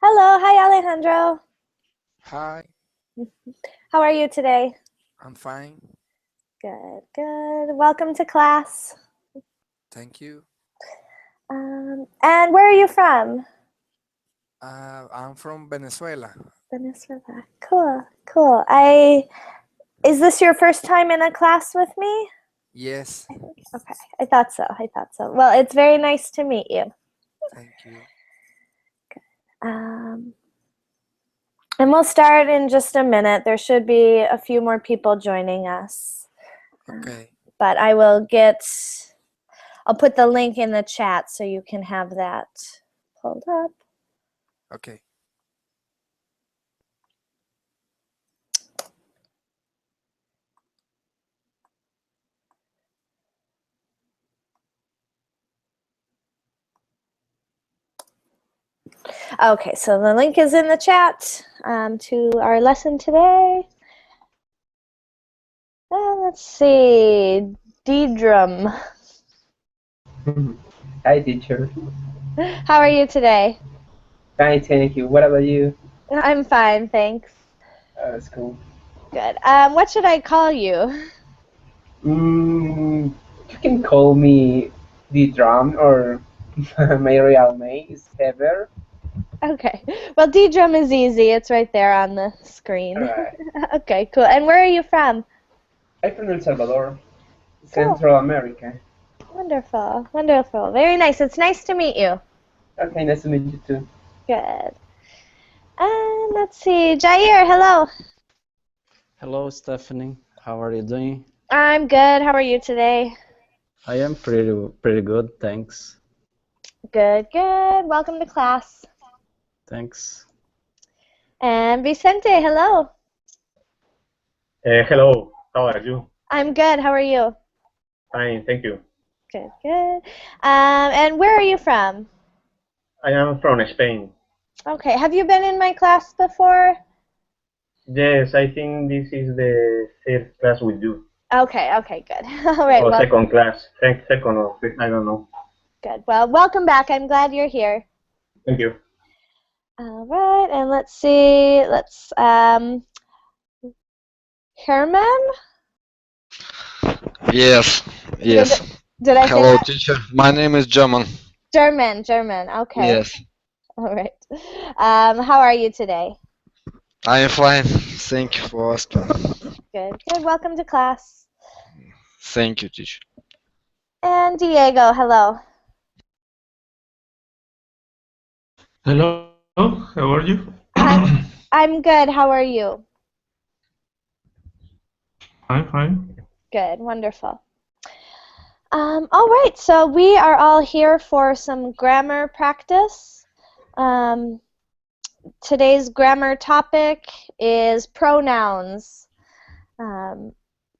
Hello, hi Alejandro. Hi, How are you today? I'm fine. Good, good. Welcome to class. Thank you. And where are you from? I'm from Venezuela. Venezuela. Cool, cool. Is this your first time in a class with me? Yes, Okay, I thought so. I thought so. Well, it's very nice to meet you. thank you. Um, and we'll start in just a minute. There should be a few more people joining us. Okay, But I'll put the link in the chat so you can have that pulled up. okay. Okay, so the link is in the chat to our lesson today. Let's see, D-drum. Hi, teacher. How are you today? Fine, thank you. What about you? I'm fine, thanks. That's cool. Good. What should I call you? You can call me the drum or my real name is Heather. Okay. Well, D-drum is easy. It's right there on the screen. Alright. Okay, cool. And where are you from? I'm from El Salvador, Cool. Central America. Wonderful. Wonderful. Very nice. It's nice to meet you. Okay, nice to meet you too. Good. And let's see, Jair, hello. Hello, Stephanie. How are you doing? I'm good. How are you today? I am pretty good, thanks. Good, good. Welcome to class. Thanks. And Vicente, hello. Hello, how are you? I'm good. How are you? Fine, thank you. Good, good. And where are you from? I am from Spain. Okay. Have you been in my class before? Yes, I think this is the third class with you, Okay, okay, good. All right, or well, second class, second or fifth, I don't know. good. Well, welcome back. I'm glad you're here. Thank you. All right, and let's see. Herman? Yes, Did, yes. did I say Hello, that? teacher. My name is German. German. Okay. Yes, All right. How are you today? I am fine. Thank you for asking. Good, good. Welcome to class. Thank you, teacher. And Diego, hello. Hello, how are you? I'm I'm good. How are you? I'm fine. Good, wonderful. All right, so we are all here for some grammar practice. Um, Today's grammar topic is pronouns. Um,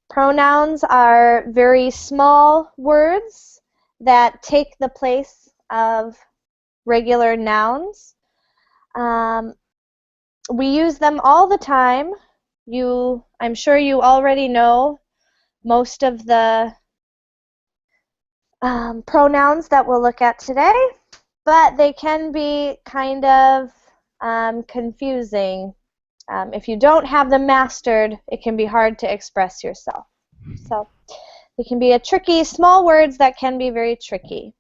Pronouns are very small words that take the place of regular nouns. We use them all the time. I'm sure you already know most of the pronouns that we'll look at today, but they can be kind of confusing. If you don't have them mastered, it can be hard to express yourself. So they can be small words that can be very tricky.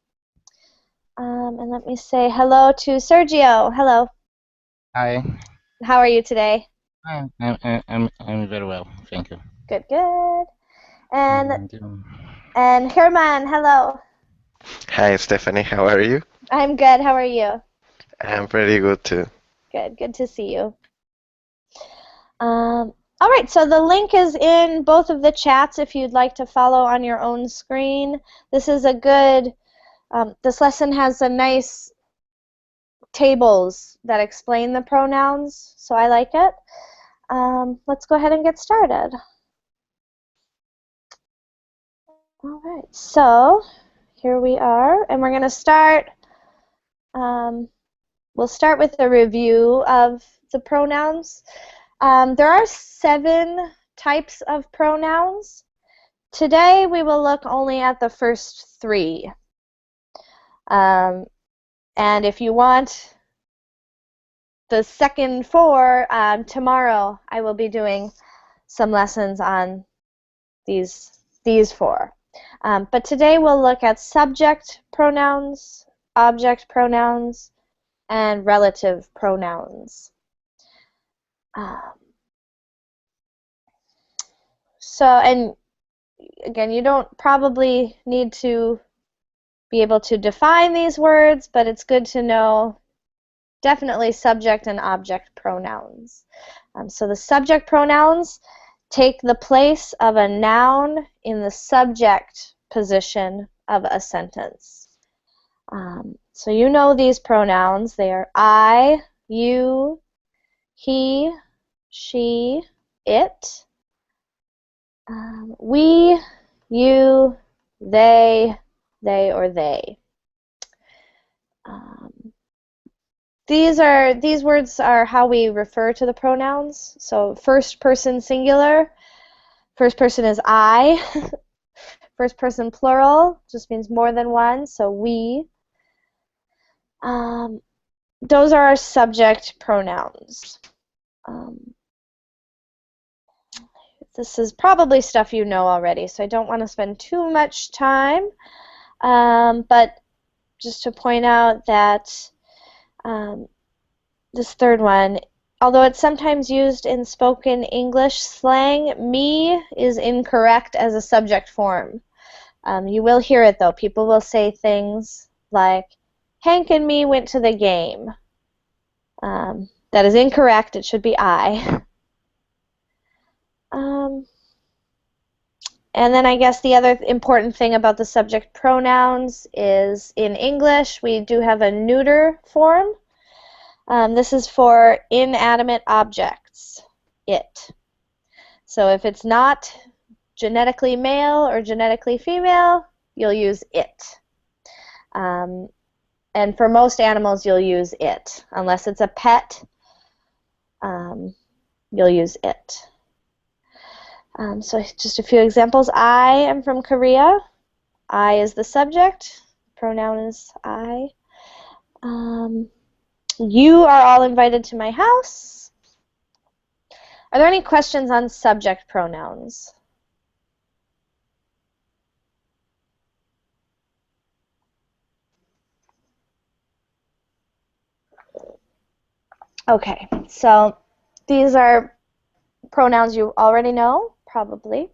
And let me say hello to Sergio. Hello. Hi, How are you today? I'm very well, thank you. Good, good. And And you? and Herman, hello. Hi, Stephanie. How are you? I'm good. How are you? I'm pretty good too. Good, good to see you. All right, so the link is in both of the chats if you'd like to follow on your own screen. This is a good, this lesson has a nice tables that explain the pronouns, so I like it. Let's go ahead and get started. All right, so here we are, and we're going to start, we'll start with a review of the pronouns. There are 7 types of pronouns. Today we will look only at the first 3. And if you want the second four, tomorrow I will be doing some lessons on these four. But today we'll look at subject pronouns, object pronouns, and relative pronouns. And again, you don't probably need to be able to define these words, but it's good to know definitely subject and object pronouns. So the subject pronouns take the place of a noun in the subject position of a sentence. So you know these pronouns. They are I, you, he, she, it, we, you, they or they. These words are how we refer to the pronouns. So first person singular, first person is I. First person plural just means more than one, so we. Those are our subject pronouns. This is probably stuff you know already, so I don't want to spend too much time. But just to point out that this third one, although it's sometimes used in spoken English slang, me is incorrect as a subject form. You will hear it though. People will say things like, Hank and me went to the game. That is incorrect. It should be I. And then I guess the other important thing about the subject pronouns is in English we do have a neuter form. This is for inanimate objects, it. So if it's not genetically male or genetically female, you'll use it. And for most animals, you'll use it. Unless it's a pet, you'll use it. So just a few examples. I am from Korea. I is the subject. Pronoun is I. You are all invited to my house. Are there any questions on subject pronouns? Okay, so these are pronouns you already know, probably.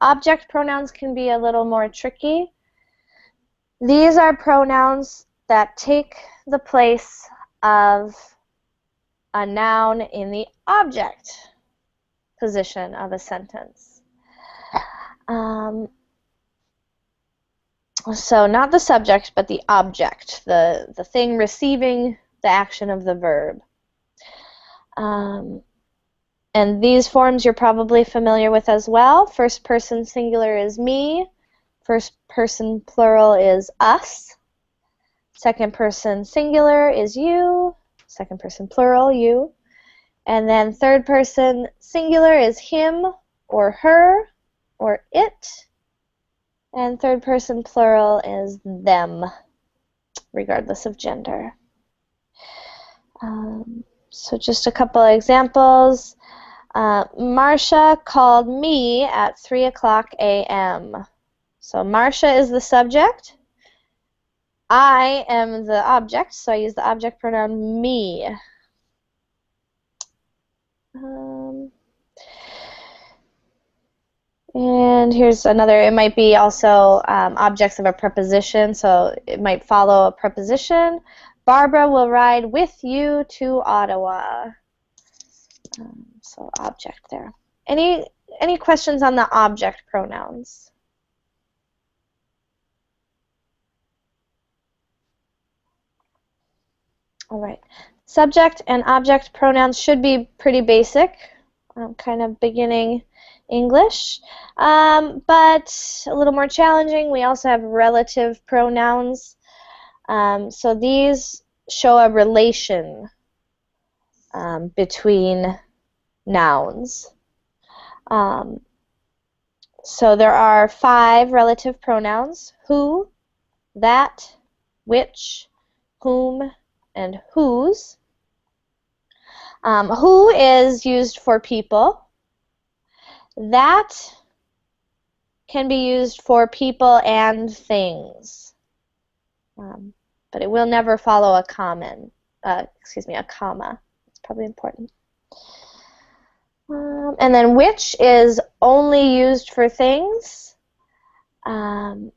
Object pronouns can be a little more tricky. These are pronouns that take the place of a noun in the object position of a sentence. So not the subject, but the object, the thing receiving the action of the verb. And these forms you're probably familiar with as well. First person singular is me. First person plural is us. Second person singular is you. Second person plural, you. And then third person singular is him or her or it. And third person plural is them, regardless of gender. So just a couple of examples. Marcia called me at 3:00 a.m. So Marcia is the subject. I am the object, so I use the object pronoun me. And here's another. It might be also objects of a preposition, so it might follow a preposition. Barbara will ride with you to Ottawa. So object there. Any questions on the object pronouns? All right. Subject and object pronouns should be pretty basic, kind of beginning English, but a little more challenging. We also have relative pronouns. So these show a relation between nouns. So there are 5 relative pronouns: who, that, which, whom, and whose. Who is used for people. That can be used for people and things, but it will never follow a comma. It's probably important. And then which is only used for things, and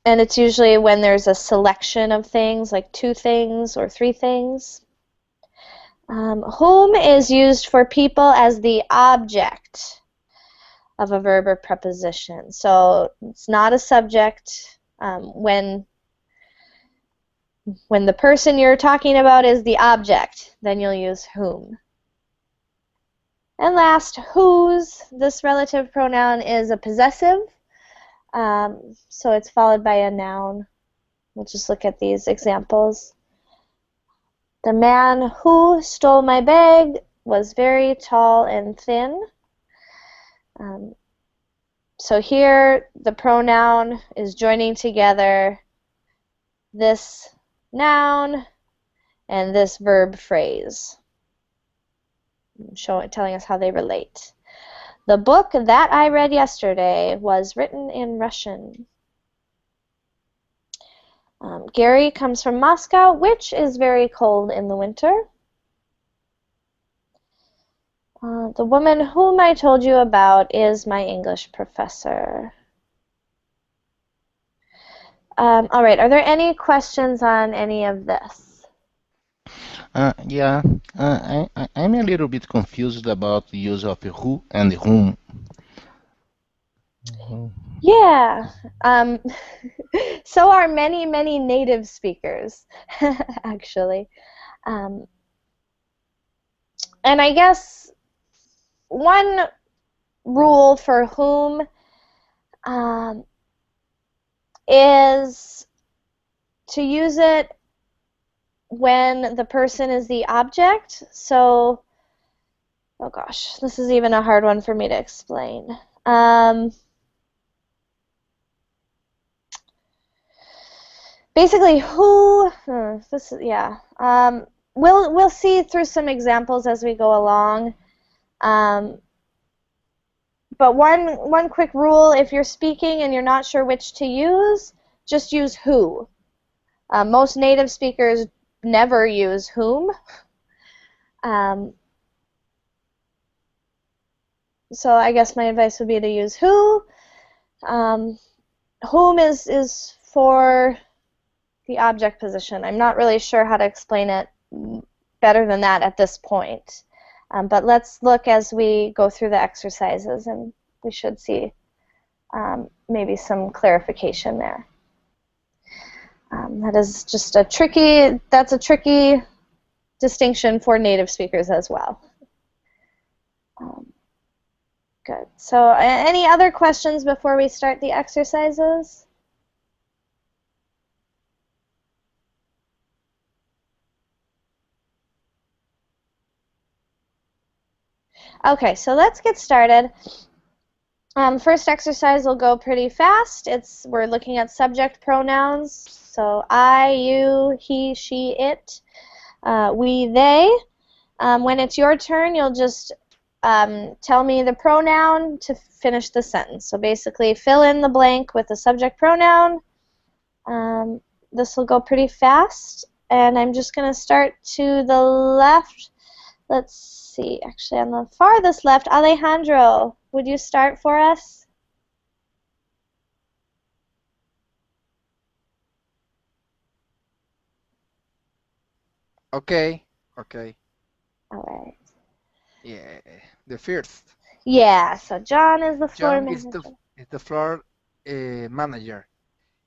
it's usually when there's a selection of things, like 2 things or 3 things. Whom is used for people as the object of a verb or preposition. So it's not a subject. When the person you're talking about is the object, then you'll use whom. And last, whose. This relative pronoun is a possessive, so it's followed by a noun. We'll just look at these examples. The man who stole my bag was very tall and thin. So here the pronoun is joining together this noun and this verb phrase, telling us how they relate. The book that I read yesterday was written in Russian. Gary comes from Moscow, which is very cold in the winter. The woman whom I told you about is my English professor. All right, are there any questions on any of this? Yeah, I'm a little bit confused about the use of who and whom. Yeah, so are many, many native speakers, actually. And I guess one rule for whom is to use it when the person is the object. So, oh gosh, this is even a hard one for me to explain. Basically, who? This is, yeah. We'll see through some examples as we go along. But one quick rule: if you're speaking and you're not sure which to use, just use who. Most native speakers never use whom. So I guess my advice would be to use who. Whom is for the object position. I'm not really sure how to explain it better than that at this point. But let's look as we go through the exercises, and we should see maybe some clarification there. That's a tricky distinction for native speakers as well. Good. So any other questions before we start the exercises? Okay, so let's get started. First exercise will go pretty fast. We're looking at subject pronouns. So I, you, he, she, it, we, they. When it's your turn, you'll just tell me the pronoun to finish the sentence. So basically fill in the blank with the subject pronoun. This will go pretty fast. And I'm just going to start to the left. Let's see, actually on the farthest left, Alejandro, would you start for us? Okay. All right. Yeah. The first. Yeah, so John is the floor John manager. is the floor manager.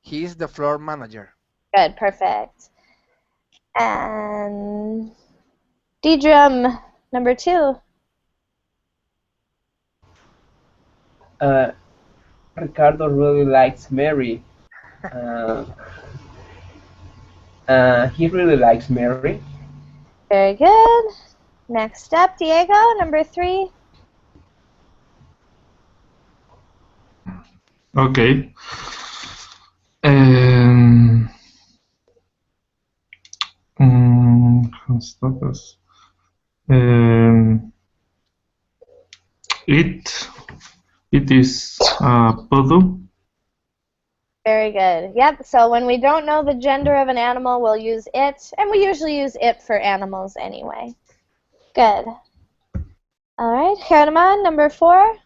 He is the floor manager. Good, perfect. And Deidre, number 2. Ricardo really likes Mary. Uh, he really likes Mary. Very good. Next up, Diego, number 3. Okay. Status. Um, it is poodle. Very good. Yep, so when we don't know the gender of an animal, we'll use it, and we usually use it for animals anyway. Good. All right, Herman, number 4.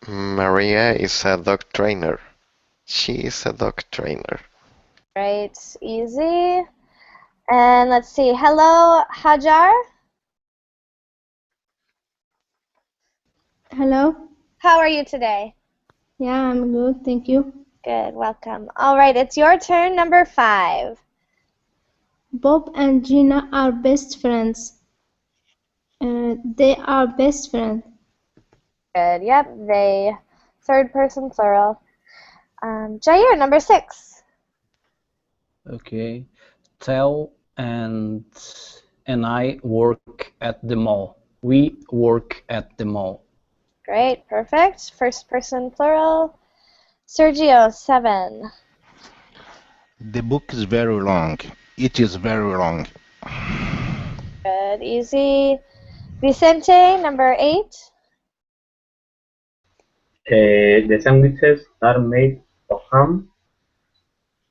Maria is a dog trainer. She is a dog trainer. Right, easy. And let's see, hello, Hajar. Hello. How are you today? Yeah, I'm good. Thank you. Good, welcome. All right, it's your turn, number 5. Bob and Gina are best friends. They are best friends. Good, yep, they, third person plural. Jair, number 6. Okay. Tell and I work at the mall. We work at the mall. Great, perfect. First person plural. Sergio, 7. The book is very long. It is very long. Good, easy. Vicente, number 8. The sandwiches are made of ham.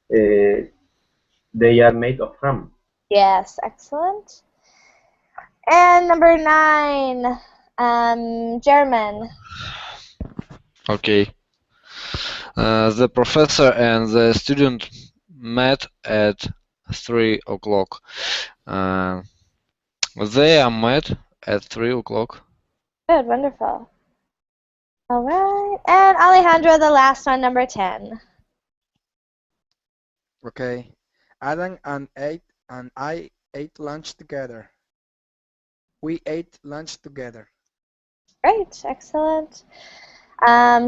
They are made of ham. Yes, excellent. And number 9, German. Okay. The professor and the student met at 3 o'clock. They are met at 3 o'clock. Good, wonderful. All right, and Alejandro, the last one, number 10. Okay. Adam and I ate lunch together. We ate lunch together. Great, excellent.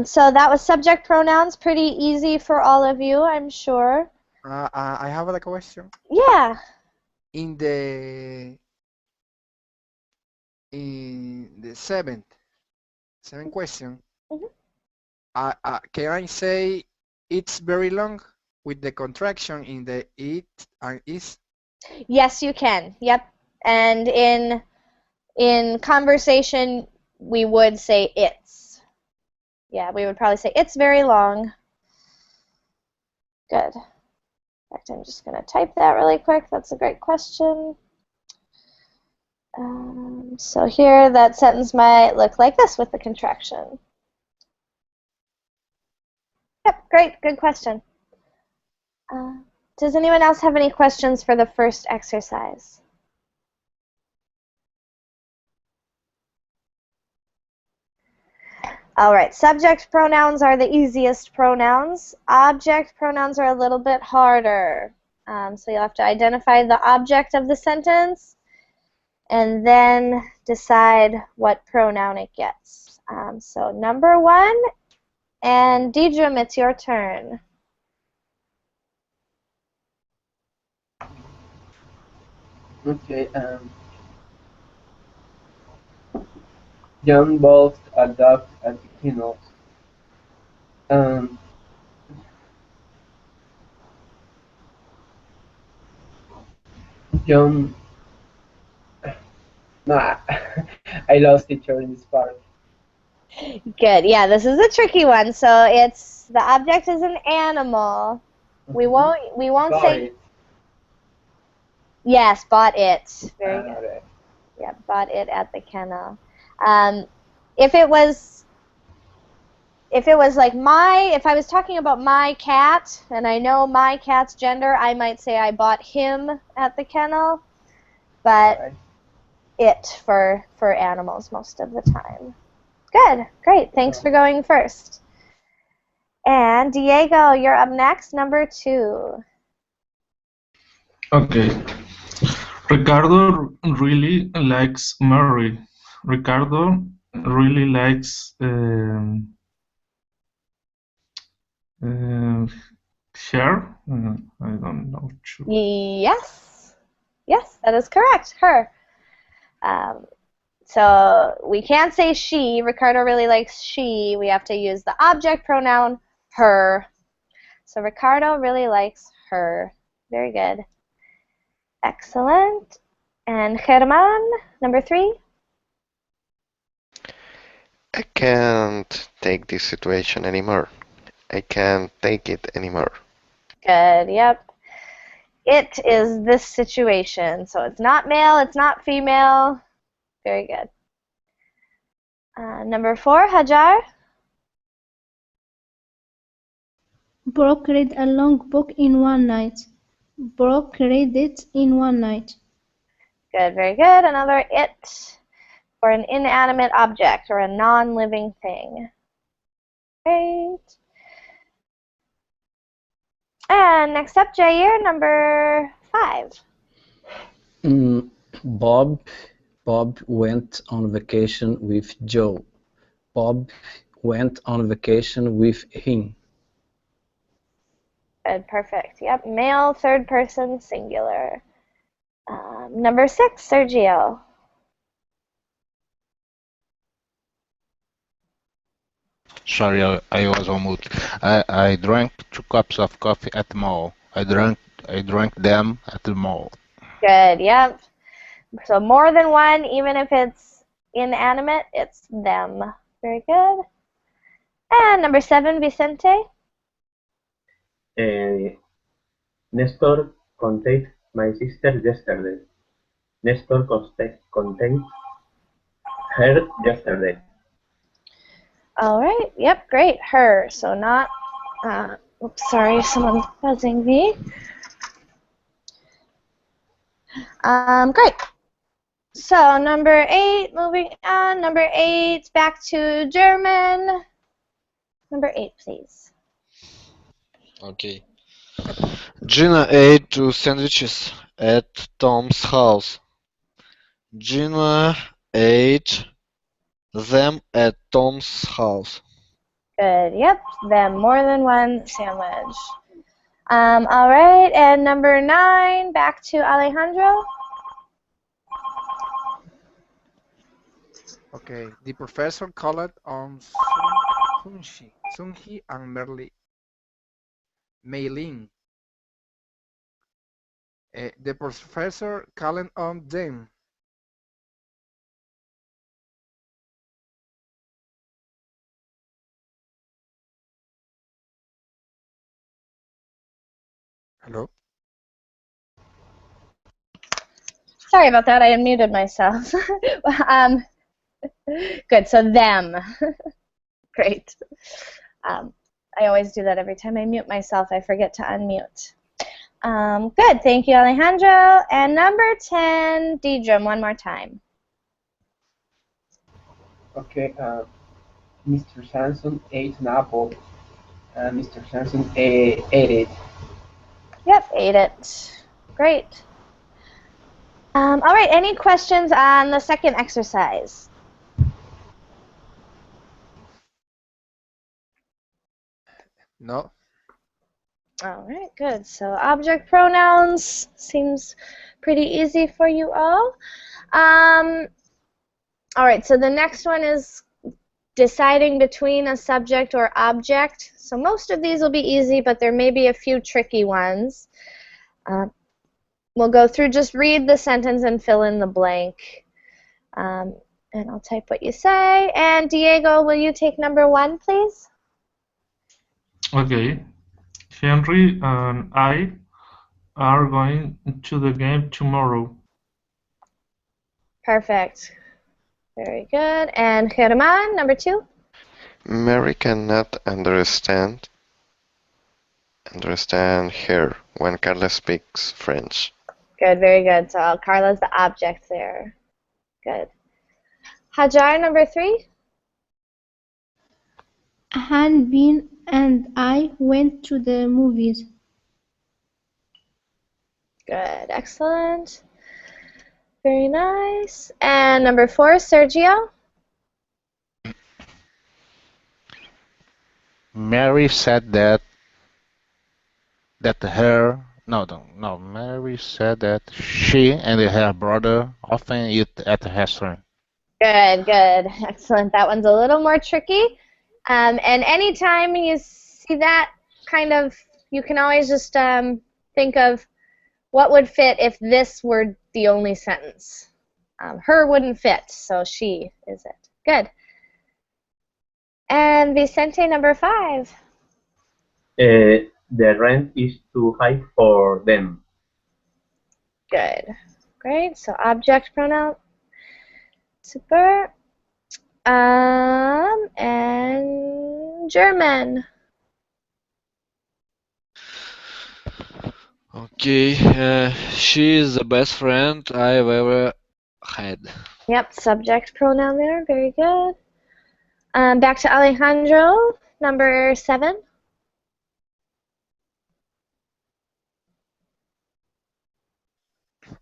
So that was subject pronouns, pretty easy for all of you, I'm sure. I have a question. Yeah. In the seventh question, can I say it's very long with the contraction in the it and is? Yes, you can. Yep. And in conversation, we would say it's. Yeah, we would probably say it's very long. Good. In fact, I'm just going to type that really quick. That's a great question. So here, that sentence might look like this with the contraction. Yep, great. Good question. Does anyone else have any questions for the first exercise? All right, subject pronouns are the easiest pronouns. Object pronouns are a little bit harder. So you'll have to identify the object of the sentence and then decide what pronoun it gets. So number 1, and Deidre, it's your turn. Okay. John bought a dog at the kennel. Um, John. Nah, I lost teacher in this part. Good. Yeah, this is a tricky one. So it's the object is an animal. We won't Bought say it. yes, bought it. Very good. Okay. Yeah, bought it at the kennel. If it was like if I was talking about my cat and I know my cat's gender, I might say I bought him at the kennel, but Right. it for animals most of the time. Good, great. Thanks for going first. And Diego, you're up next, number 2. Okay. Ricardo really likes Mary. Ricardo really likes her. I don't know. Yes, that is correct. Her. So we can't say she. Ricardo really likes she. We have to use the object pronoun her. So Ricardo really likes her. Very good. Excellent. And Germán, number 3. I can't take this situation anymore. I can't take it anymore. Good, yep. It is this situation. So it's not male, it's not female. Very good. Number 4, Hajar. Brooke read a long book in one night. Brooke read it in one night. Good, very good. Another it for an inanimate object or a non-living thing. Great. And next up, Jair, number 5. Bob went on vacation with Joe. Bob went on vacation with him. Good, perfect. Yep, male, third person, singular. Number 6, Sergio. Sorry, I was on mute. I drank 2 cups of coffee at the mall. I drank them at the mall. Good, yep. So more than one, even if it's inanimate, it's them. Very good. And number 7, Vicente. Nestor contact my sister yesterday. Nestor contact her yesterday. All right, yep, great. Her, so not, oops, sorry, someone's buzzing me. Great. So number 8, moving on. Number 8, back to German. Number 8, please. Okay. Gina ate 2 sandwiches at Tom's house. Gina ate them at Tom's house. Good, yep, them, more than one sandwich. All right, and number 9, back to Alejandro. Okay, the professor called on Sunhee and Mei-Ling. The professor called on them. Hello? Sorry about that, I unmuted myself. Good, so them. Great. I always do that every time I mute myself. I forget to unmute. Good, thank you, Alejandro. And number 10, Deidre, one more time. Okay, Mr. Samson ate an apple, and Mr. Samson ate it. Yep, ate it. Great. All right, any questions on the second exercise? No? All right, good. So object pronouns seems pretty easy for you all. All right, so the next one is deciding between a subject or object. So most of these will be easy, but there may be a few tricky ones. We'll go through, just read the sentence and fill in the blank. And I'll type what you say. And Diego, will you take number 1, please? Okay. Henry and I are going to the game tomorrow. Perfect. Very good. And Germán, number 2? Mary cannot understand her when Carla speaks French. Good, very good. So Carla's the object there. Good. Hajar, number 3? Hanbin and I went to the movies. Good, excellent. Very nice. And number 4, Sergio? Mary said Mary said that she and her brother often eat at the restaurant. Good, good. Excellent. That one's a little more tricky. And anytime you see that kind of, you can always just think of What would fit if this were the only sentence? Her wouldn't fit, so she is it. Good. And Vicente, number 5. The rent is too high for them. Good. Great. So object pronoun. Super. And German. Okay, she is the best friend I've ever had. Yep, subject pronoun there. Very good. Back to Alejandro, number 7.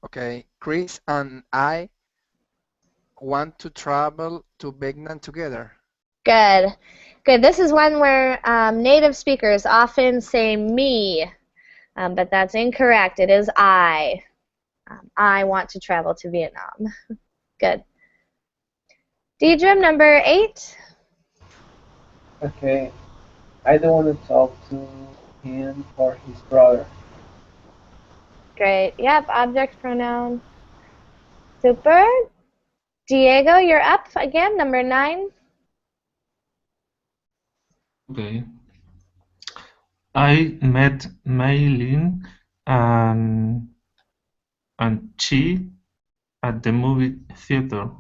Okay, Chris and I want to travel to Vietnam together. Good. Good. This is one where native speakers often say me, but that's incorrect. It is I. I want to travel to Vietnam. Good. Deidre, number 8. Okay. I don't want to talk to him or his brother. Great. Yep, object pronoun. Super. Diego, you're up again, number 9. Okay. I met Maylin and she at the movie theater.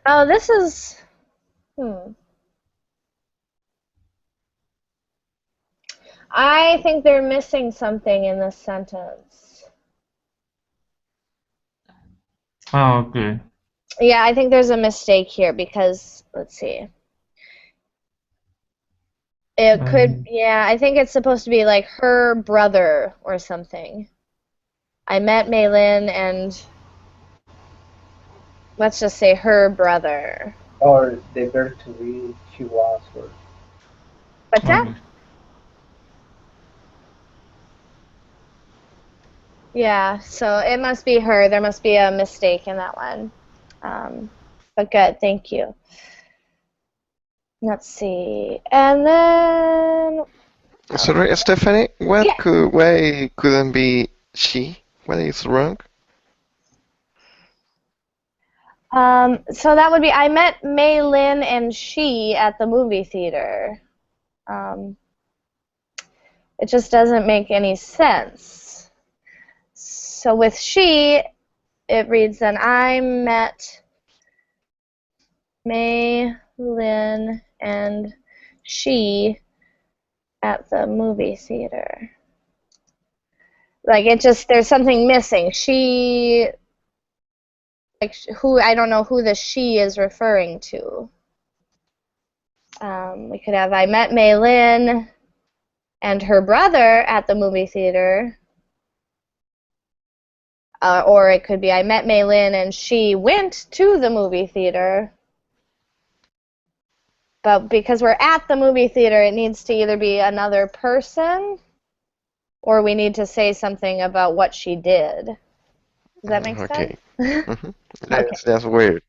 Oh, this is... I think they're missing something in this sentence. Oh, okay. Yeah, I think there's a mistake here because, let's see. It could, yeah, I think it's supposed to be like her brother or something. I met Maylin and let's just say her brother. Or the verb to be she was or What's that? Yeah, so it must be her. There must be a mistake in that one. But good, thank you. Let's see. And then... Sorry, Stephanie, what Yeah. why couldn't be she? What is wrong? So that would be, I met Mei Lin and she at the movie theater. It just doesn't make any sense. So with she, it reads then, I met Mei Lin and she at the movie theater. Like it just, there's something missing. She, like who, I don't know who the she is referring to. We could have, I met Mei Lin and her brother at the movie theater. Or it could be, I met Mei Lin and she went to the movie theater. But because we're at the movie theater, it needs to either be another person or we need to say something about what she did. Does that make Okay. sense? Mm-hmm. Okay. That's weird.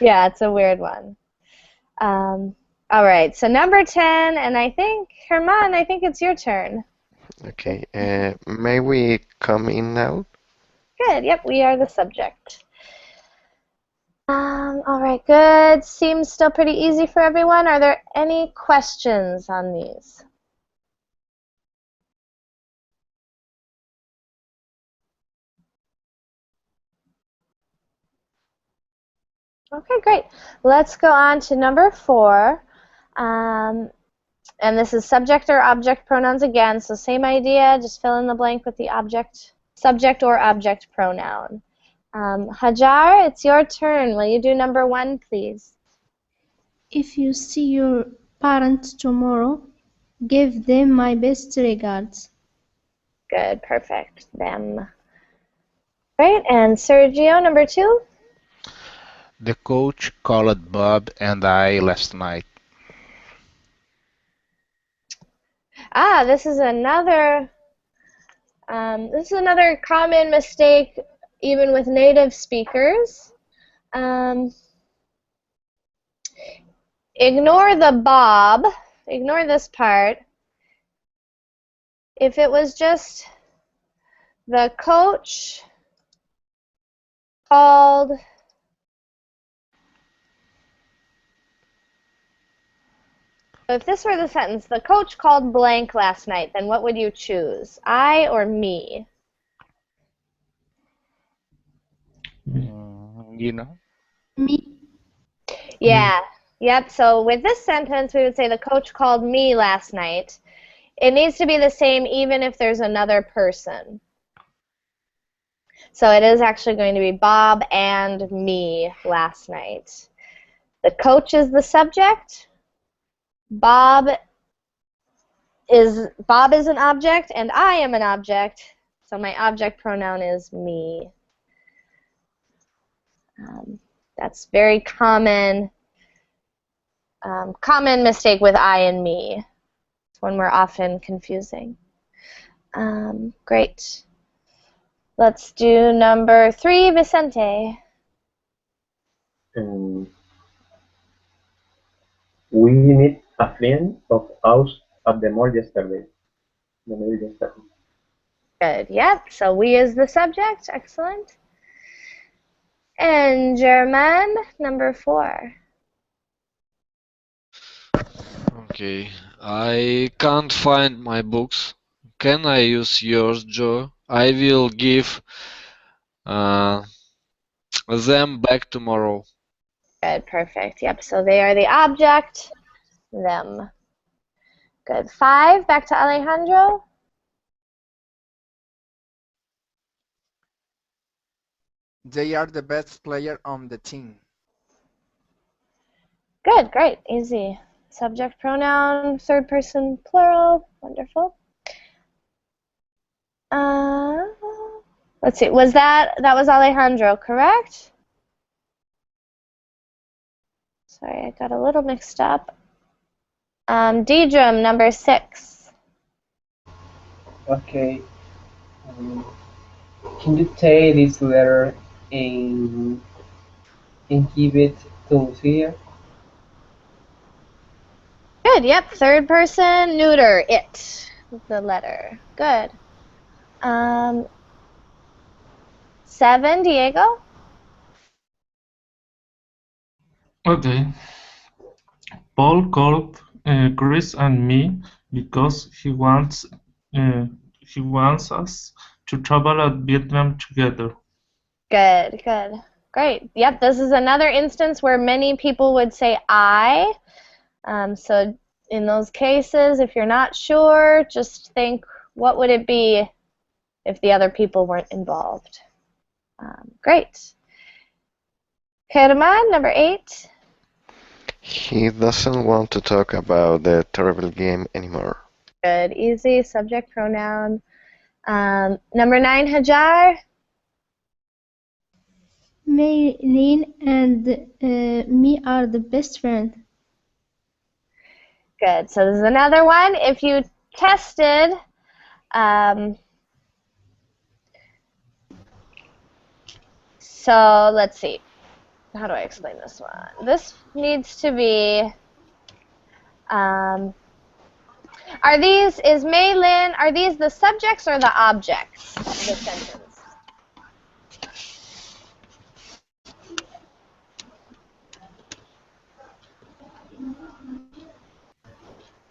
Yeah, it's a weird one. All right, so number 10, and I think, Herman, I think it's your turn. Okay. May we come in now? Good, yep, we are the subject. All right, good. Seems still pretty easy for everyone. Are there any questions on these? Okay, great. Let's go on to number 4. And this is subject or object pronouns again, so same idea, just fill in the blank with the object, subject or object pronoun. Hajar, it's your turn. Will you do number 1, please? If you see your parents tomorrow, give them my best regards. Good, perfect. Them. Great, and Sergio, number 2? The coach called Bob and I last night. This is another common mistake even with native speakers. Ignore the Bob, ignore this part, If it was just the coach called if this were the sentence, the coach called blank last night, then what would you choose? I or me? You know? Me. Yeah. Yep. So with this sentence, we would say the coach called me last night. It needs to be the same even if there's another person. So it is actually going to be Bob and me last night. The coach is the subject. Bob is an object, and I am an object. So my object pronoun is me. That's very common mistake with I and me. It's one we're often confusing. Great. Let's do number 3, Vicente. We met a friend of ours at the mall yesterday. Good. Yep. So we is the subject. Excellent. And German, number 4. Okay, I can't find my books. Can I use yours, Joe? I will give them back tomorrow. Good. Perfect. Yep. So they are the object. Them. Good. 5. Back to Alejandro. They are the best player on the team. Good. Great. Easy. Subject pronoun, third person plural. Wonderful. Let's see. Was that was Alejandro, correct? Sorry, I got a little mixed up. Deidrum, number 6. Okay. Can you take this letter and give it to Lucia? Good. Yep. Third person neuter. It. The letter. Good. 7, Diego. Okay. Paul called Chris and me because he wants us to travel at Vietnam together. Good. Good. Great. Yep. This is another instance where many people would say I. So in those cases, if you're not sure, just think, what would it be if the other people weren't involved? Great. Herman, number 8. He doesn't want to talk about the terrible game anymore. Good. Easy. Subject pronoun. Number 9, Hajar. Maylene and me are the best friends. Good. So this is another one. If you tested, so let's see. How do I explain this one? This needs to be, are these the subjects or the objects of the sentence?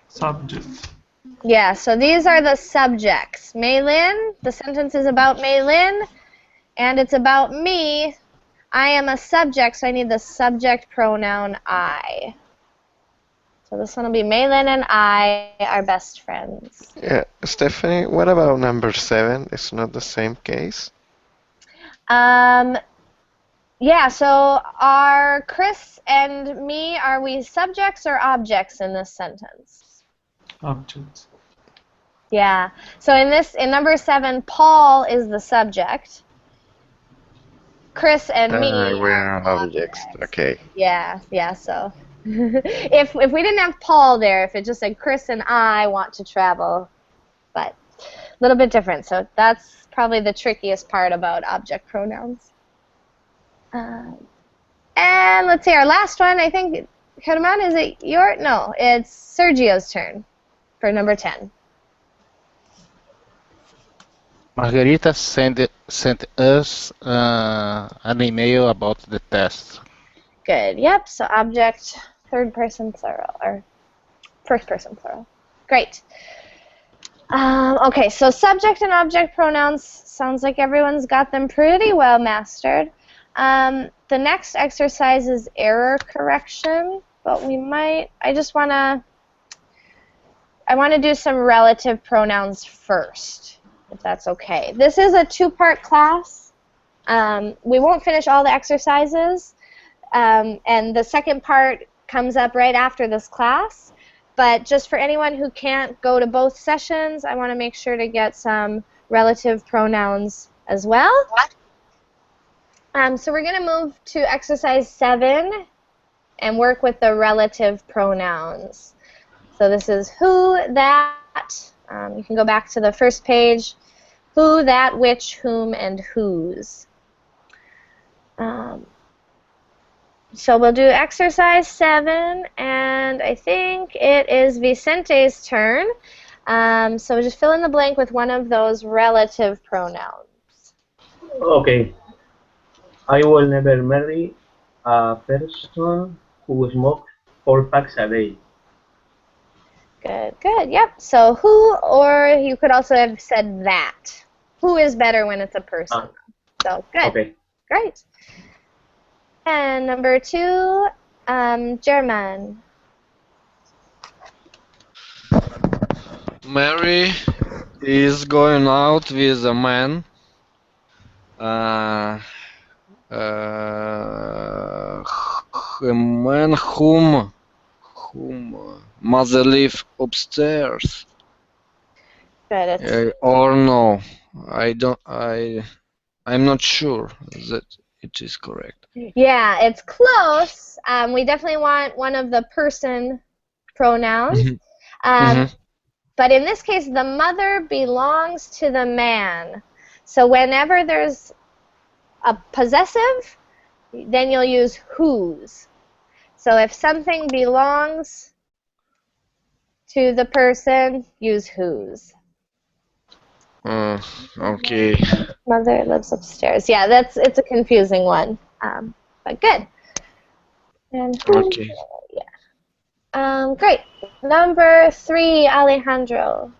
Subject. Yeah, so these are the subjects. Maylin, the sentence is about Maylin, and it's about me. I am a subject, so I need the subject pronoun I. So this one will be Maylin and I are best friends. Yeah, Stephanie, what about number 7? It's not the same case? Yeah, so are Chris and me, are we subjects or objects in this sentence? Object. Yeah. So in number 7, Paul is the subject. Chris and me We're are objects. Okay. Yeah, so if we didn't have Paul there, if it just said Chris and I want to travel, but a little bit different. So that's probably the trickiest part about object pronouns. And let's see, our last one, I think, Herman, is it your? No, it's Sergio's turn for number 10. Margarita sent us an email about the test. Good. Yep. So object, third person plural, or first person plural. Great. Okay, so subject and object pronouns, sounds like everyone's got them pretty well mastered. The next exercise is error correction, but I want to do some relative pronouns first, if that's okay. This is a two-part class. We won't finish all the exercises, and the second part comes up right after this class. But just for anyone who can't go to both sessions, I want to make sure to get some relative pronouns as well. So we're going to move to exercise 7 and work with the relative pronouns. So this is who, that. You can go back to the first page. Who, that, which, whom, and whose. So we'll do exercise 7, and I think it is Vicente's turn. So just fill in the blank with one of those relative pronouns. Okay. I will never marry a person who smokes 4 packs a day. Good, good. Yep. So who, or you could also have said that. Who is better when it's a person? So good. Okay. Great. And number 2, German. Mary is going out with a man. A man whom mother live upstairs. Good. Or no, I'm not sure that it is correct. Yeah, it's close. We definitely want one of the person pronouns. But in this case, the mother belongs to the man. So whenever there's a possessive, then you'll use whose. So if something belongs to the person, use whose. Okay. Mother lives upstairs. Yeah, it's a confusing one, but good. And who? Okay. Yeah. Great. Number 3, Alejandro.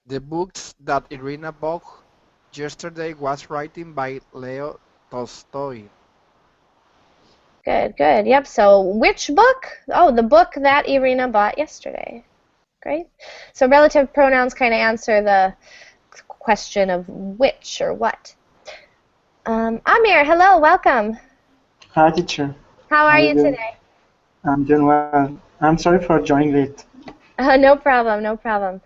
The books that Irina bought yesterday was written by Leo Tolstoy. Good, good. Yep. So which book? Oh, the book that Irina bought yesterday. Great. So relative pronouns kind of answer the question of which or what. Amir, hello, welcome. Hi, teacher. How are you doing? today? I'm doing well. I'm sorry for joining late. No problem, no problem.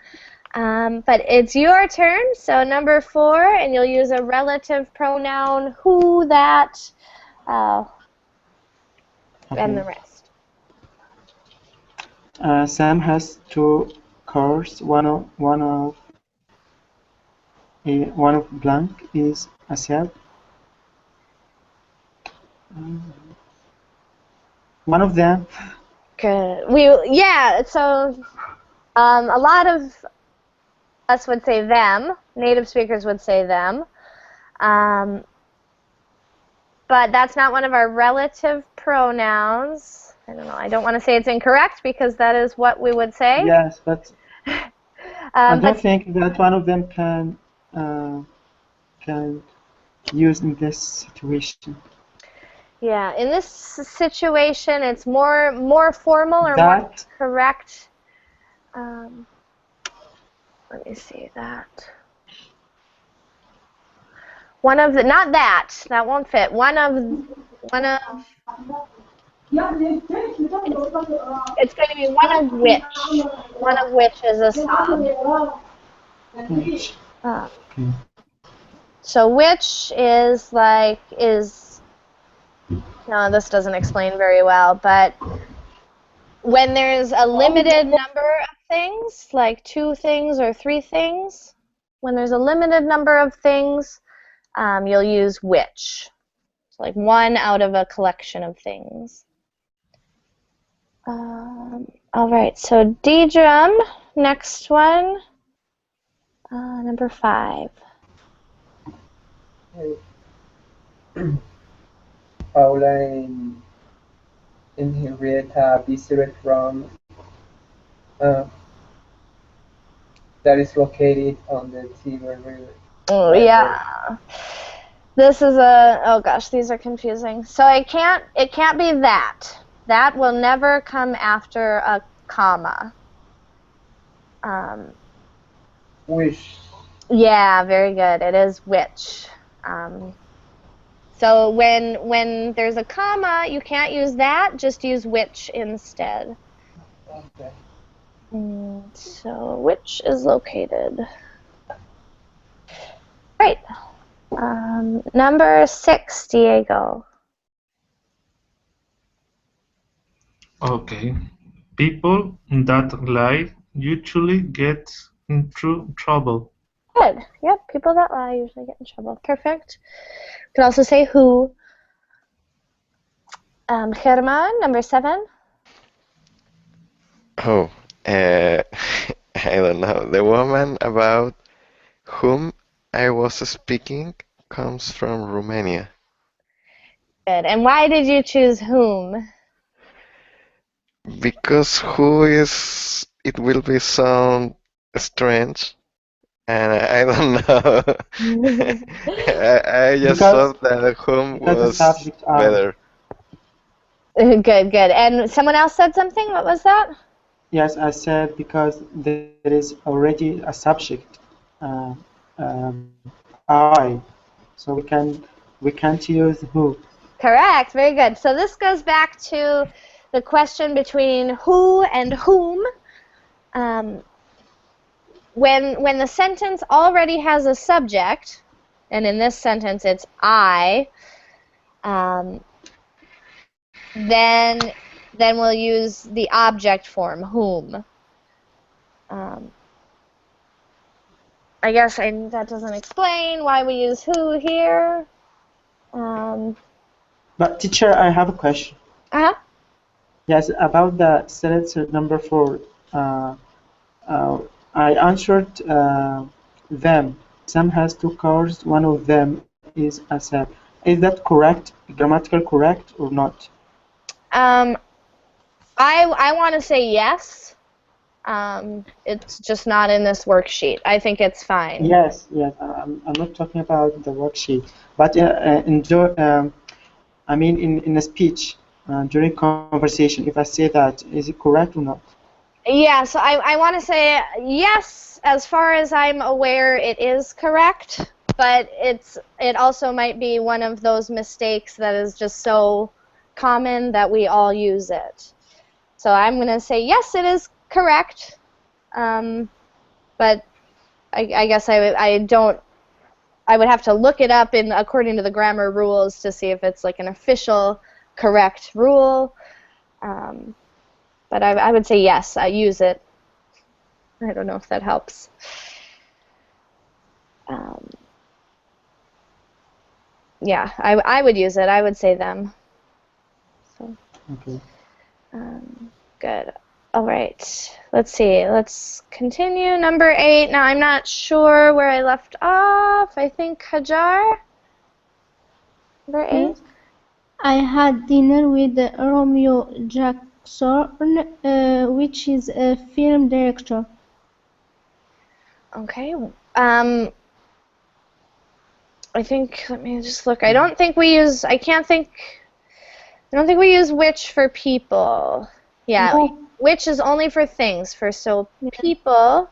But it's your turn, so number 4, and you'll use a relative pronoun, who, that, and the rest. Sam has 2 cars. One of blank is a set. One of them. Good. So a lot of us would say them. Native speakers would say them. But that's not one of our relative pronouns. I don't know. I don't want to say it's incorrect because that is what we would say. Yes, but I don't think that one of them can use in this situation. Yeah, in this situation, it's more formal or more correct. Let me see that. One of the, not that won't fit. One of. It's going to be one of which. One of which is a sub. So which is like no, this doesn't explain very well, but when there's a limited number of things, like 2 things or 3 things, when there's a limited number of things, you'll use which. So like one out of a collection of things. All right, so D drum, next one, number 5. Paula and Henrietta visited Rome, uh, that is located on the Tiber River. Oh, yeah. This is oh gosh, these are confusing. So it can't be that. That will never come after a comma. Which? Yeah, very good. It is which. So when there's a comma, you can't use that. Just use which instead. Okay. So which is located. Right. Number 6, Diego. Okay. People that lie usually get into trouble. Good. Yep, people that lie usually get in trouble. Perfect. You could also say who. Germán, number 7. Oh, I don't know. The woman about whom I was speaking comes from Romania. Good. And why did you choose whom? Because who is, it will be sound strange, and I don't know. I just thought that whom was better. Good, good. And someone else said something? What was that? Yes, I said because there is already a subject, I, so we can't use who. Correct. Very good. So this goes back to the question between who and whom. When the sentence already has a subject, and in this sentence it's I, then we'll use the object form, whom. I guess that doesn't explain why we use who here. But teacher, I have a question. Uh-huh. Yes, about the sentence number 4. I answered them. Sam has 2 cars. One of them is a Sam. Is that correct? Grammatical correct or not? I want to say yes. It's just not in this worksheet. I think it's fine. Yes, yes. I'm not talking about the worksheet, but I mean in a speech during conversation. If I say that, is it correct or not? Yeah, so I want to say yes, as far as I'm aware, it is correct, but it also might be one of those mistakes that is just so common that we all use it. So I'm going to say yes, it is correct, but I guess I would have to look it up according to the grammar rules to see if it's like an official correct rule. But I would say yes, I use it. I don't know if that helps. Yeah, I would use it. I would say them. So, okay. Good. All right. Let's see. Let's continue. Number 8. Now, I'm not sure where I left off. I think Hajar. Number 8. I had dinner with Romeo Jackson, which is a film director. Okay. I think, let me just look. I don't think we use which for people. Yeah, No. which is only for things. So people,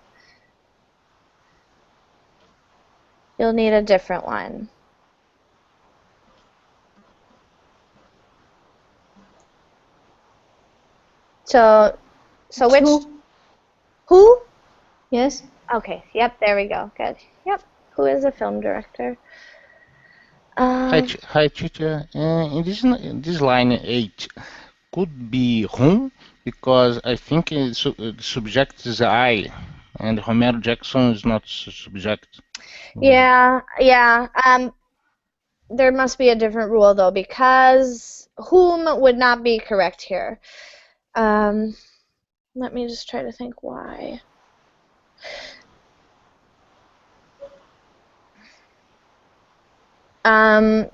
you'll need a different one. So which? Who? Yes. Okay. Yep. There we go. Good. Yep. Who is a film director? Hi, teacher. In this line 8, could be whom, because I think the subject is I, and Romero Jackson is not subject. Yeah. There must be a different rule though, because whom would not be correct here. Let me just try to think why. I'm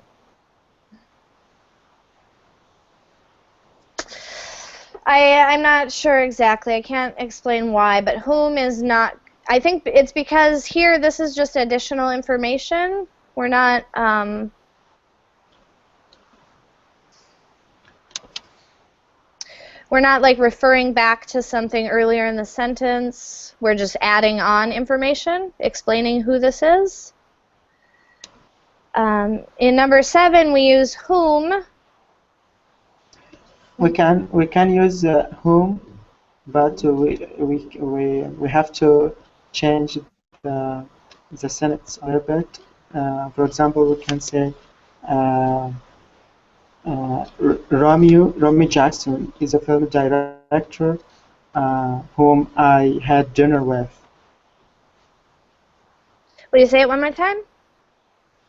not sure exactly. I can't explain why, but whom is not. I think it's because here this is just additional information. We're not. We're not like referring back to something earlier in the sentence. We're just adding on information, explaining who this is. In number 7, we use whom. We can use whom, but we have to change the sentence a little bit. For example, we can say Romeo Jackson is a film director whom I had dinner with. Will you say it one more time?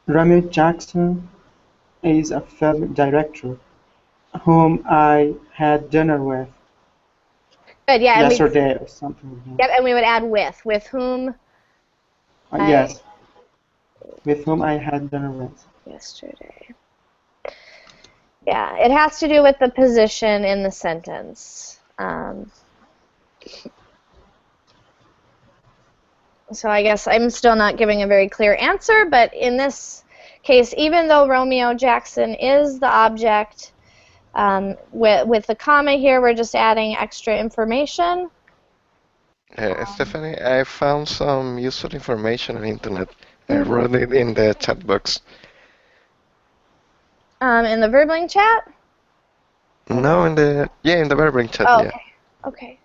Romeo Jackson is a film director whom I had dinner with Good, yeah. yesterday or something like that. Yep, and we would add with. With whom? Yes. With whom I had dinner with. Yesterday. Yeah, it has to do with the position in the sentence. So I guess I'm still not giving a very clear answer, but in this case, even though Romeo Jackson is the object, with the comma here, we're just adding extra information. Stephanie, I found some useful information on the internet. I wrote it in the chat box. In the Verbling chat? No, in the Verbling chat, Oh, yeah. okay.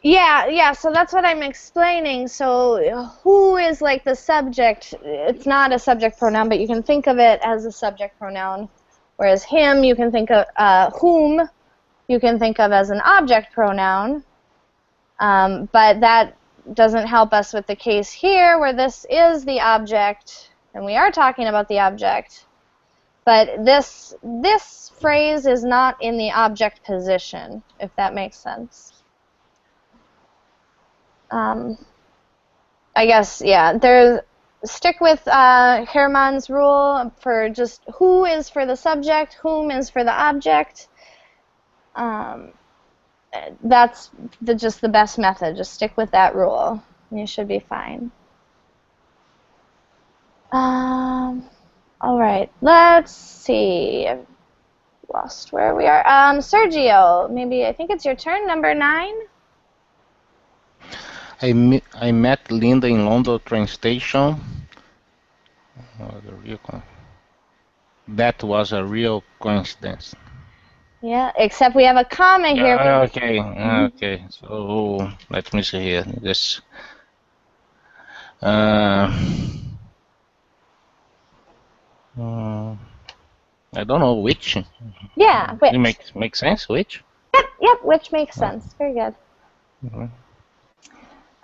Yeah, so that's what I'm explaining. So who is like the subject? It's not a subject pronoun, but you can think of it as a subject pronoun. Whereas him, you can think of whom, you can think of as an object pronoun. But that doesn't help us with the case here where this is the object, and we are talking about the object. But this phrase is not in the object position, if that makes sense. I guess, yeah, stick with Hermann's rule for just who is for the subject, whom is for the object. That's just the best method. Just stick with that rule, and you should be fine. All right, let's see. I've lost where we are. Sergio, maybe I think it's your turn, number 9. I met Linda in London train station. That was a real coincidence. Yeah, except we have a comma here. Okay. So let me see here. This. I don't know which. Yeah, which. It makes sense. Which? Yep, which makes sense. Very good.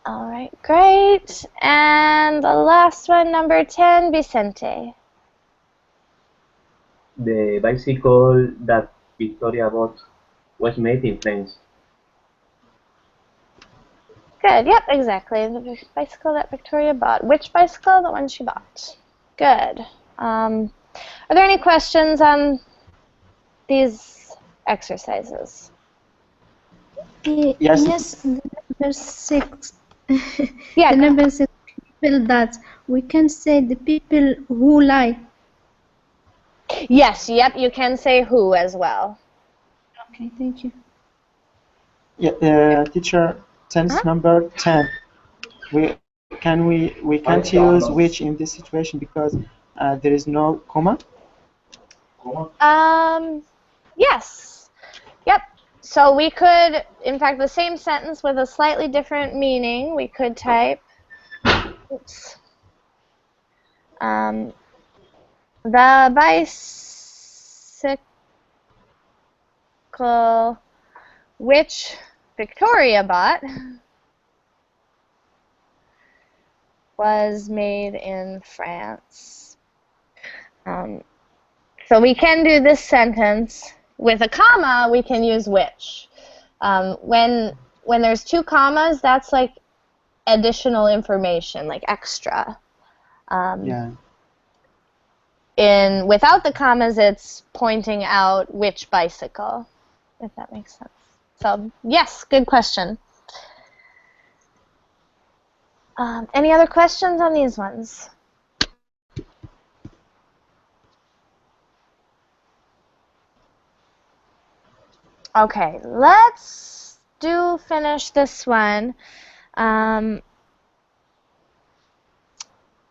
All right, great. And the last one, number 10, Vicente. The bicycle that Victoria bought was made in France. Good, yep, exactly. The bicycle that Victoria bought. Which bicycle? The one she bought. Good. Are there any questions on these exercises? Yes, the number 6. Yeah, the number 6, people that. We can say the people who like. Yes, yep, you can say who as well. Okay, thank you. Yeah, teacher, sentence number 10. We can't use which in this situation because there is no comma. Yes. Yep. So we could, in fact, the same sentence with a slightly different meaning, we could type, oops, the bicycle which Victoria bought was made in France. So we can do this sentence with a comma, we can use which. When there's 2 commas, that's like additional information, like extra. Yeah. Without the commas, it's pointing out which bicycle, if that makes sense. So yes, good question. Any other questions on these ones? Okay, let's finish this one.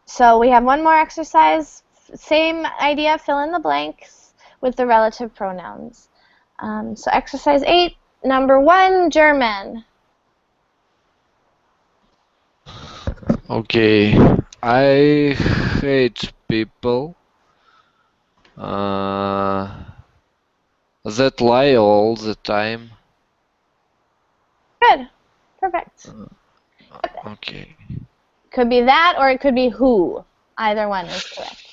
So we have one more exercise. Same idea, fill in the blanks with the relative pronouns. So exercise 8, number 1, German. Okay. I hate people that lie all the time. Good. Perfect. Okay. Could be that or it could be who. Either one is correct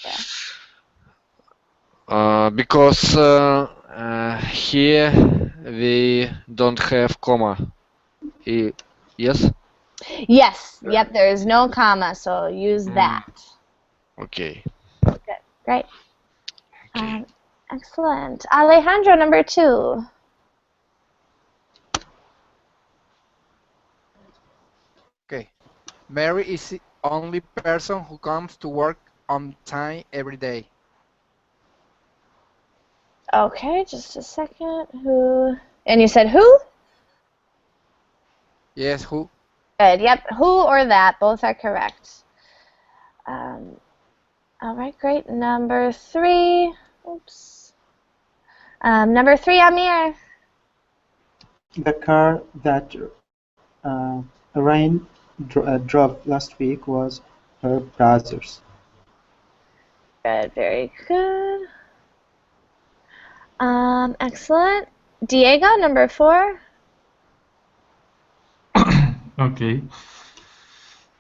there. Because here we don't have comma. Yes? Yes. Yep, there is no comma, so use that. Okay. Good. Great. Excellent. Alejandro, number 2. Okay. Mary is the only person who comes to work on time every day. Okay, just a second. Who? And you said who? Yes, who? Good. Yep, who or that. Both are correct. All right, great. Number 3. Oops. Number 3, Amir. The car that Rain drove last week was her brother's. Good, very good. Excellent. Diego, number 4. Okay.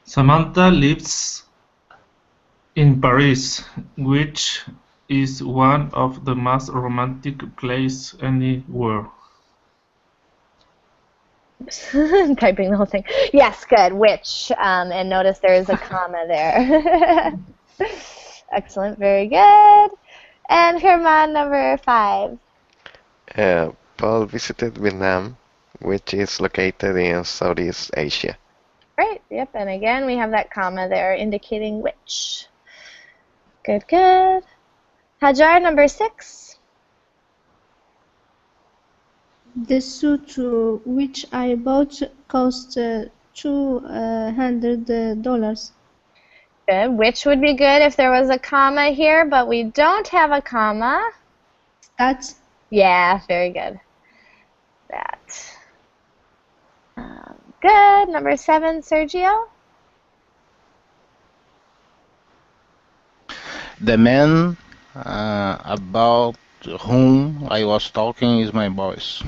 Samantha lives in Paris, which is one of the most romantic places anywhere. Typing the whole thing. Yes, good. Which, and notice there is a comma there. Excellent, very good. And Herman, number 5. Paul visited Vietnam, which is located in Southeast Asia. Great, yep, and again we have that comma there indicating which. Good, good. Hajar, number 6. The suit which I bought cost $200. Good. Which would be good if there was a comma here, but we don't have a comma. That's Yeah, very good. That. Good. Number 7, Sergio. The man about whom I was talking is my boss.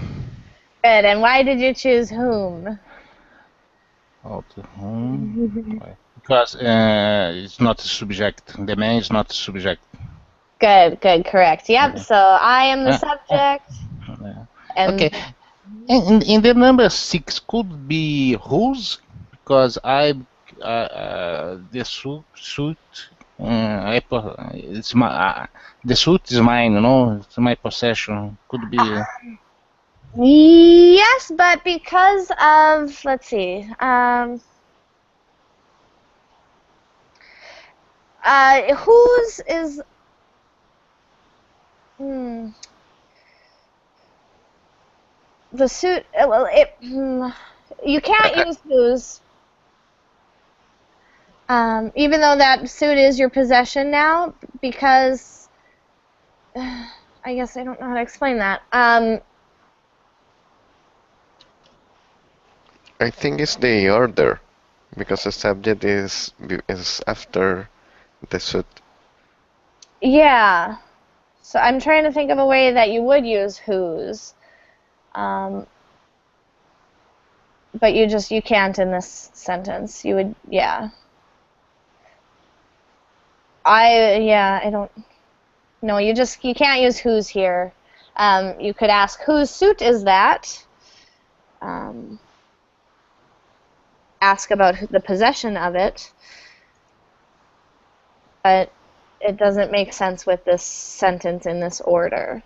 Good. And why did you choose whom? About whom? Why? Because it's not a subject. The man is not a subject. Good, good, correct. Yep, so I am the subject. And Okay. And in the number 6 could be whose, because the suit it's my the suit is mine, you know, it's my possession. Could be. Yes, but because of, let's see, whose is, the suit, well, you can't use whose, even though that suit is your possession now, because, I guess I don't know how to explain that. I think it's the order, because the subject is after the suit. Yeah. So I'm trying to think of a way that you would use whose. But you can't in this sentence. You would, yeah. I don't, no, you can't use whose here. You could ask, whose suit is that? Ask about the possession of it. But it doesn't make sense with this sentence in this order.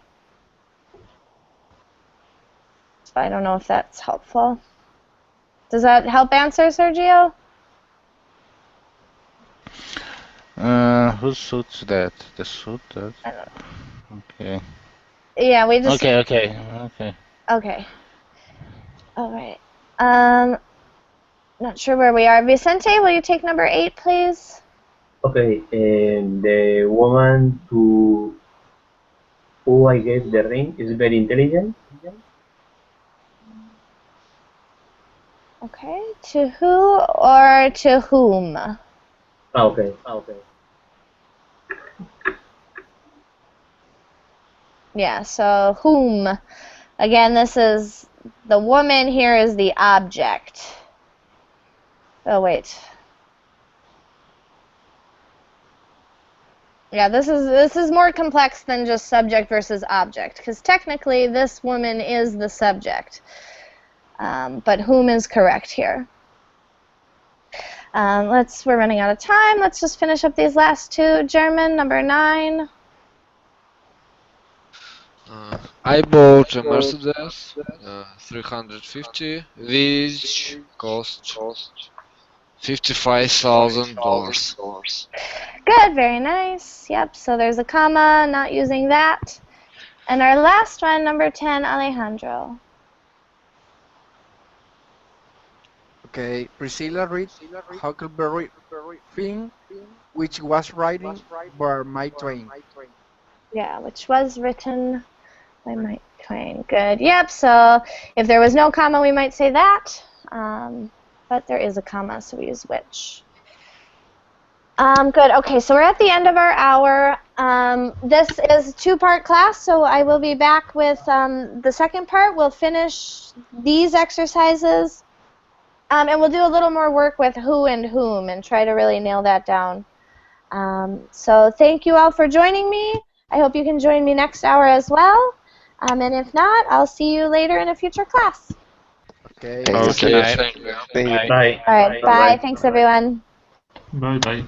So I don't know if that's helpful. Does that help answer, Sergio? Whose suit's that? The suit that? Okay. Yeah, we just... Okay. Okay. All right. Not sure where we are. Vicente, will you take number 8, please? Okay, the woman to who I gave the ring is very intelligent. Okay. To who or to whom? Okay. Yeah, so whom. Again, this is the woman here is the object. Oh, wait. Yeah, this is more complex than just subject versus object, because technically this woman is the subject. But whom is correct here? We're running out of time. Let's just finish up these last two. German, number 9. I bought a Mercedes 350, which cost $55,000. Good, very nice. Yep, so there's a comma, not using that. And our last one, number 10, Alejandro. Okay, Priscilla read Huckleberry Finn, which was written by Mark Twain. Yeah, which was written by Mark Twain. Good. Yep, so if there was no comma, we might say that. But there is a comma, so we use which. Good. Okay, so we're at the end of our hour. This is a 2-part class, so I will be back with the second part. We'll finish these exercises, and we'll do a little more work with who and whom and try to really nail that down. So thank you all for joining me. I hope you can join me next hour as well. And if not, I'll see you later in a future class. Okay. Thank you, Okay, Sergio. thank you. See you. Bye. All right, bye. Thanks, everyone. Bye bye.